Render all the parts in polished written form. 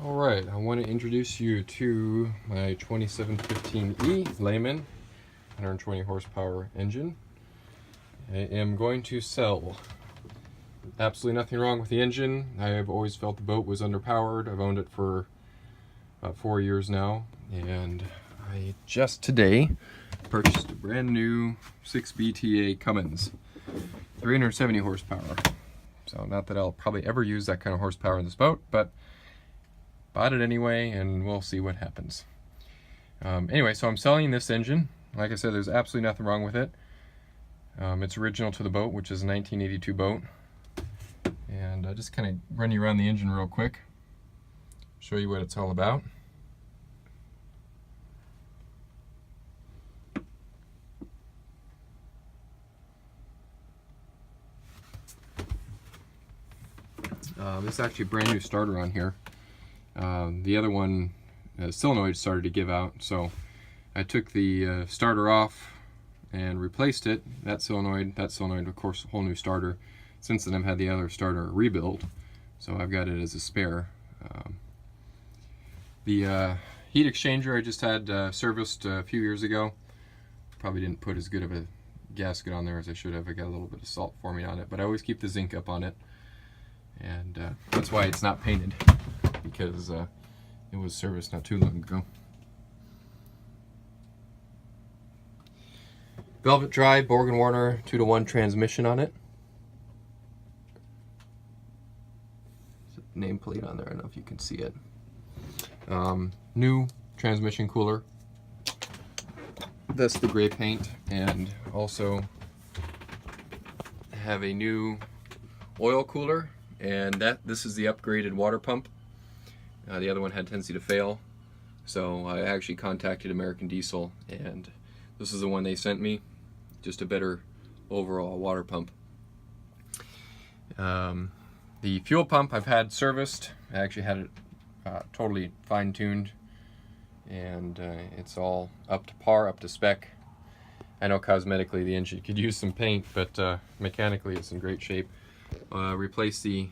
Alright, I want to introduce you to my 2715e Lehman 120 horsepower engine. I am going to sell. Absolutely nothing wrong with the engine. I have always felt the boat was underpowered. I've owned it for about 4 years now, and I just today purchased a brand new 6BTA Cummins 370 horsepower. So not that I'll probably ever use that kind of horsepower in this boat, but bought it anyway, and we'll see what happens. Anyway, so I'm selling this engine. Like I said, there's absolutely nothing wrong with it. It's original to the boat, which is a 1982 boat. And I'll just kind of run you around the engine real quick, show you what it's all about. This is actually a brand new starter on here. The other one, solenoid started to give out, so I took the starter off and replaced it. That solenoid, of course, a whole new starter. Since then I've had the other starter rebuilt, so I've got it as a spare. The heat exchanger I just had serviced a few years ago. Probably didn't put as good of a gasket on there as I should have. I got a little bit of salt forming on it, but I always keep the zinc up on it. And that's why it's not painted, because it was serviced not too long ago. Velvet dry Borg Warner 2-to-1 transmission on it. There's a nameplate on there. I don't know if you can see it. New transmission cooler. That's the gray paint, and also have a new oil cooler. And this is the upgraded water pump. The other one had a tendency to fail, so I actually contacted American Diesel, and this is the one they sent me. Just a better overall water pump. The fuel pump I've had serviced. I actually had it totally fine-tuned, and it's all up to par, up to spec. I know cosmetically the engine could use some paint, but mechanically it's in great shape. Replace the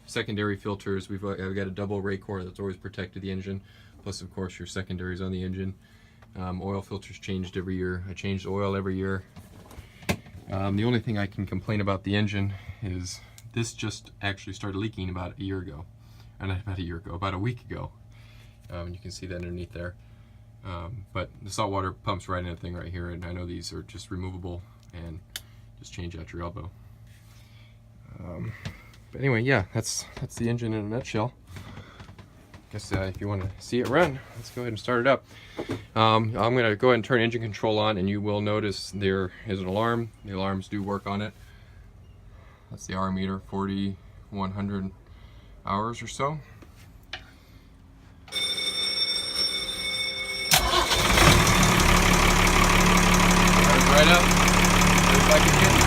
secondary filters. I've got a double ray core that's always protected the engine, plus of course your secondaries on the engine. Oil filters changed every year. I changed oil every year. The only thing I can complain about the engine is this just actually started leaking about a year ago. Not about a year ago, about a week ago. You can see that underneath there. But the saltwater pumps right in the thing right here, and I know these are just removable and just change at your elbow. But anyway, yeah, that's the engine in a nutshell. Guess if you want to see it run, let's go ahead and start it up. I'm going to go ahead and turn engine control on, and you will notice there is an alarm. The alarms do work on it. That's the hour meter, 4,100 hours or so. Right up. There's back again.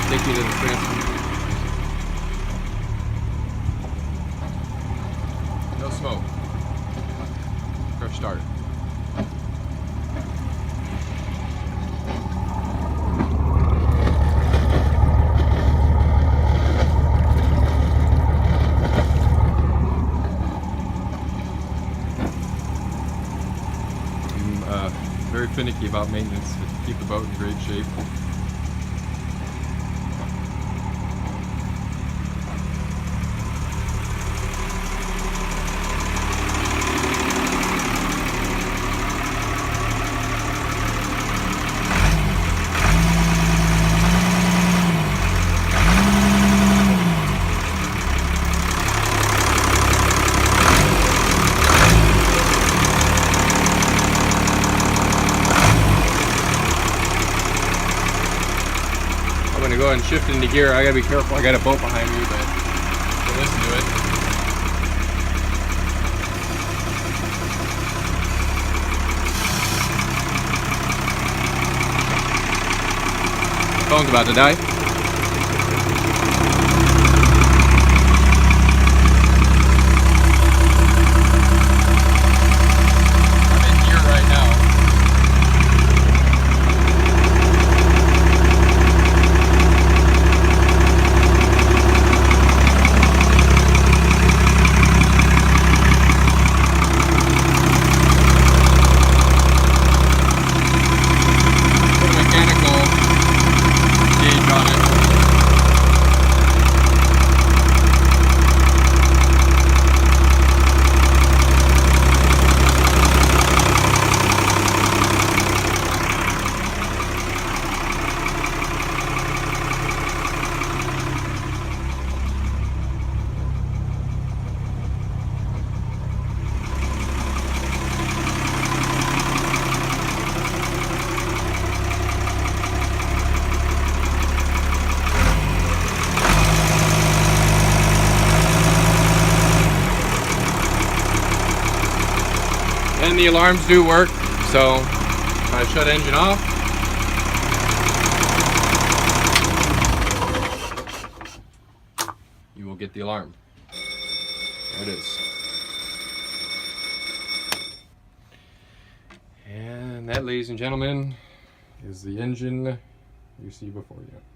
Take you to the transfer. No smoke. Fresh start. I'm very finicky about maintenance to keep the boat in great shape. I'm gonna go ahead and shift into gear. I gotta be careful. I got a boat behind me, but we'll listen to it. The phone's about to die. I'm in gear right now. the alarms do work. So if I shut engine off, you will get the alarm. There it is. And that, ladies and gentlemen, is the engine you see before you.